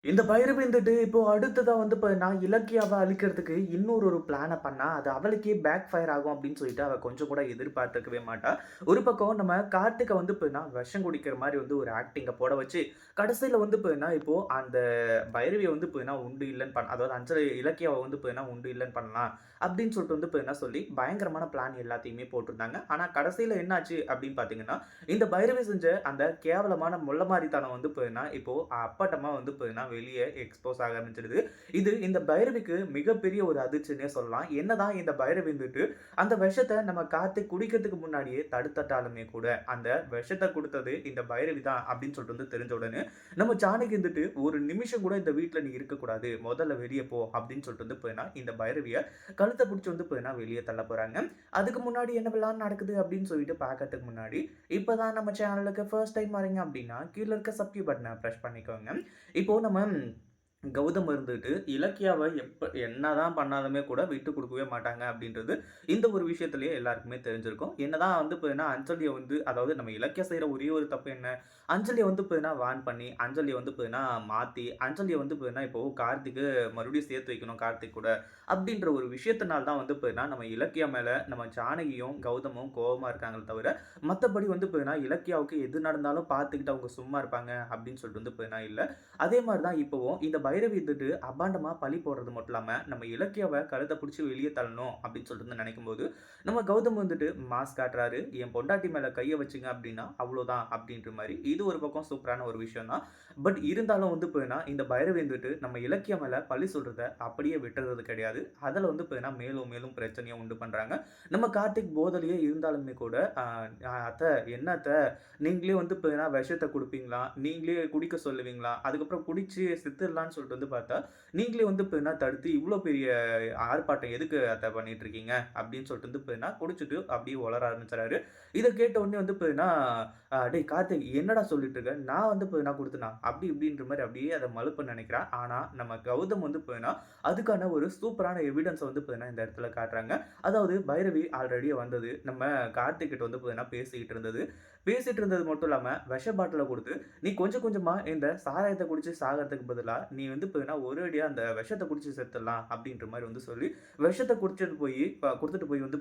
இந்த பைரவி வந்துட்டு இப்போ அடுத்ததா வந்து நான் இலக்கியாவ அழிக்கிறதுக்கு இன்னொரு பிளான பண்ணா, அது அவளுக்கே பேக் ஃபயர் ஆகும் அப்படின்னு சொல்லிட்டு அவ கொஞ்சம் கூட எதிர்பார்த்திருக்கவே மாட்டா. ஒரு பக்கம் நம்ம கார்த்திக்க வந்து விஷம் குடிக்கிற மாரி வந்து ஒரு ஆக்டிங்க போட வச்சு, கடைசியில வந்து இப்போ அந்த பைரவிய வந்து உண்டு இல்லன்னு அதாவது அஞ்சலி இலக்கியாவ வந்து உண்டு இல்லன்னு பண்ணலாம் அப்படின்னு சொல்லிட்டு வந்து சொல்லி பயங்கரமான பிளான் எல்லாத்தையுமே போட்டிருந்தாங்க. ஆனா கடைசியில என்னாச்சு அப்படின்னு பார்த்தீங்கன்னா, இந்த பைரவி செஞ்ச அந்த கேவலமான முள்ளமாரித்தனம் வந்து இப்போ அப்பட்டமா வந்து வெளிய எக்ஸ்போஸ் ஆக ஆரம்பிச்சிடுது. இது இந்த பைரவிக்கு மிகப்பெரிய ஒரு அதிர்ச்சின்னே சொல்லலாம். என்னதான் இந்த பைரவி வந்துட்டு அந்த விஷத்த நம்ம கார்த்திக் குடிக்கிறதுக்கு முன்னாடியே தடுத்துட்டாலுமே கூட, அந்த விஷத்த குடுத்தது இந்த பைரவி தான் அப்படின்னு சொல்லிட்டு வந்து தெரிஞ்ச உடனே, நம்ம ஜானகி வந்துட்டு ஒரு நிமிஷம் கூட இந்த வீட்ல நீ இருக்கக்கூடாது. முதல்ல வெளிய போ அப்படின்னு சொல்லிட்டு வந்து இந்த பைரவிய கழுத்த புடிச்சு வந்து வெளிய தள்ள போறாங்க. அதுக்கு முன்னாடி என்னவெல்லாம் நடக்குது அப்படின்னு சொல்லிட்டு பார்க்கறதுக்கு முன்னாடி, இப்பதான் நம்ம சேனலுக்கு ஃபர்ஸ்ட் டைம் வரீங்க அப்படின்னா, கீழ இருக்க சப்ஸ்கிரைப் பட்டன பிரஸ் பண்ணிக்கோங்க. இப்போ நம்ம கௌதம் இருந்துட்டு இலக்கியாவ என்னதான் பண்ணாலுமே கூட விட்டு குடுக்கவே மாட்டாங்க அப்படின்றது இந்த ஒரு விஷயத்திலேயே எல்லாருக்குமே தெரிஞ்சிருக்கும். என்னதான் வந்து அஞ்சலிய வந்து அதாவது நம்ம இலக்கியா செய்ற ஒரே ஒரு தப்பு என்ன? அஞ்சலிய வந்து வார்ன் பண்ணி, அஞ்சலிய வந்து மாத்தி, அஞ்சலிய வந்து இப்போ கார்த்திக்கு மறுபடியும் சேர்த்து வைக்கணும் கார்த்திக் கூட. அப்படின்ற ஒரு விஷயத்தினால தான் வந்து நம்ம இலக்கியா மேல நம்ம ஜானகியும், கௌதமும் கோவமா இருக்காங்களே தவிர, மத்தபடி வந்து இலக்கியாவுக்கு எது நடந்தாலும் பார்த்துக்கிட்டு அவங்க சும்மா இருப்பாங்க அப்படின்னு சொல்லிட்டு வந்து இல்ல. அதே மாரி தான் இப்பவும் இந்த பைரவி வந்துட்டு அபாண்டமா பழி போடுறது மட்டும் இல்லாம, நம்ம இலக்கியாவ கழுத்த புடிச்சு வெளிய தள்ளணும் அப்படின்னு சொல்லிட்டு நினைக்கும்போது, நம்ம கௌதம் வந்துட்டு மாஸ் காட்டுறாரு. என் பொண்டாட்டி மேல கைய வச்சீங்க அப்படின்னா, அவ்வளோதான் அப்படின்ற மாரி. இது ஒரு பக்கம் சூப்பரான ஒரு விஷயம் தான். பட் இருந்தாலும் வந்து இந்த பைரவி வந்துட்டு நம்ம இலக்கியா மேல பழி சொல்றத அப்படியே விட்டுறது கிடையாது. அதுல வந்து மேலும் மேலும் பிரச்சனைய உண்டு பண்றாங்க. நம்ம கார்த்திக் போதையிலேயே இருந்தாலுமே கூட, "அத்த என்ன அத்த நீங்களே வந்து விஷத்த குடுப்பீங்களா? நீங்களே குடிக்க சொல்லுவீங்களா? அதுக்கப்புறம் குடிச்சு செத்துடலான்னு சொல்லிட்டு வந்து பார்த்தா, நீங்களே வந்து தடுத்து இவ்ளோ பெரிய ஆர்ப்பாட்டம் எதுக்கு அத்த பண்ணிட்டு இருக்கீங்க?" அப்படின்னு சொல்லிட்டு வந்து குடிச்சுட்டு அப்படியே ஒளர ஆரம்பிச்சுறாரு. இத கேட்ட உடனே வந்து "டேய் கார்த்திக் என்னடா சொல்லிட்டு இருக்க? நான் வந்து குடுத்தனா?" அப்படி இப்படின்ற மாரி அப்படியே அத மழுப்ப நினைக்கிறான். ஆனா நம்ம கௌதம் வந்து அதுக்கான ஒரு சூப்பரான எவிடன்ஸ வந்து இந்த இடத்துல காட்டுறாங்க. அதாவது பைரவி ஆல்ரெடி வந்தது. நம்ம கார்த்திக் கிட்ட வந்து பேசிக்கிட்டு இருந்தது. பேசிட்டு இருந்தது மட்டும் இல்லாம விஷ பாட்டில குடுத்து, "நீ கொஞ்சம் கொஞ்சமா இந்த சாராயத்த குடிச்சு சாகறதுக்கு பதிலா, நீ வந்து ஒரேடியா அந்த விஷத்த குடிச்சு செத்துடலாம்." அப்படின்ற மாரி வந்து சொல்லி, விஷத்த குடிச்சிட்டு போயி குடுத்துட்டு போய் வந்து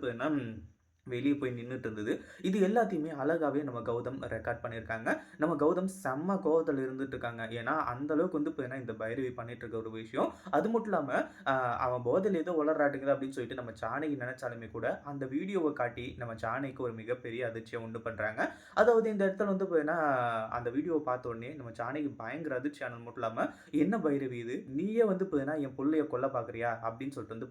வெளிய போய் நின்னுட்டு இருந்தது. இது எல்லாத்தையுமே அழகாவே நம்ம கௌதம் ரெக்கார்ட் பண்ணியிருக்காங்க. நம்ம கௌதம் செம்ம கோவத்துல இருந்துட்டு இருக்காங்க. ஏன்னா, அந்த அளவுக்கு வந்து இந்த பைரவி பண்ணிட்டு இருக்க ஒரு விஷயம். அது மட்டும் இல்லாம, அ அவன் போதையில ஏதோ உளறாட்டுங்குது அப்படின்னு சொல்லிட்டு நம்ம ஜானகி நெனச்சாலுமே கூட, அந்த வீடியோவ காட்டி நம்ம ஜானகிக்கு ஒரு மிகப்பெரிய அதிர்ச்சிய உண்டு பண்றாங்க. அதாவது இந்த இடத்துல வந்து அந்த வீடியோவ பார்த்த உடனே நம்ம ஜானகி பயங்கர அதிர்ச்சி ஆனது மட்டும் இல்லாம, "என்ன பைரவி இது? நீயே வந்து என் புள்ளைய கொல்ல பார்க்குறியா?" அப்படின்னு சொல்லிட்டு வந்து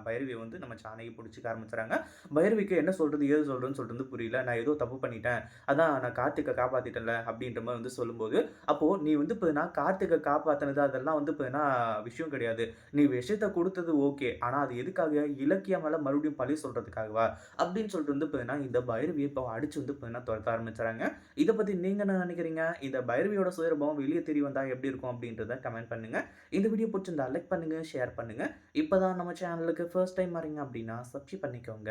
பைரவிய வந்து நம்ம ஜானகி புடிச்சுக்க ஆரம்பிச்சுறாங்க. பைரவிக்கு என்ன சொல்றது? ஏது சொல்றதுன்னு சொல்லிட்டு வந்து புரியல. நான் ஏதோ தப்பு பண்ணிட்டேன். அதான் நான் கார்த்திக்க காப்பாத்திட்டேன்ல அப்படின்ற மாரி வந்து சொல்லும்போது, அப்போ நீ வந்து கார்த்திக்க காப்பாத்துனது அதெல்லாம் வந்து விஷயம் கிடையாது. நீ விஷத்த குடுத்தது ஓகே. ஆனா அது எதுக்காக? இலக்கியா மேல மறுபடியும் பழி சொல்றதுக்காகவா? அப்படின்னு சொல்லிட்டு வந்து இந்த பைரவிய இப்போ அடிச்சு வந்து தொரத்த ஆரம்பிச்சுறாங்க. இத பத்தி நீங்க என்ன நினைக்கிறீங்க? இந்த பைரவியோட சுயரூபம் வெளிய தெரிய வந்தா எப்படி இருக்கும்? அப்படின்றத கமெண்ட் பண்ணுங்க. இந்த வீடியோ புடிச்சிருந்தா லைக் பண்ணுங்க, ஷேர் பண்ணுங்க. இப்பதான் நம்ம சேனலுக்கு ஃபர்ஸ்ட் டைம் வரீங்க அப்படின்னா சப்ஸ்கிரைப் பண்ணிக்கோங்க.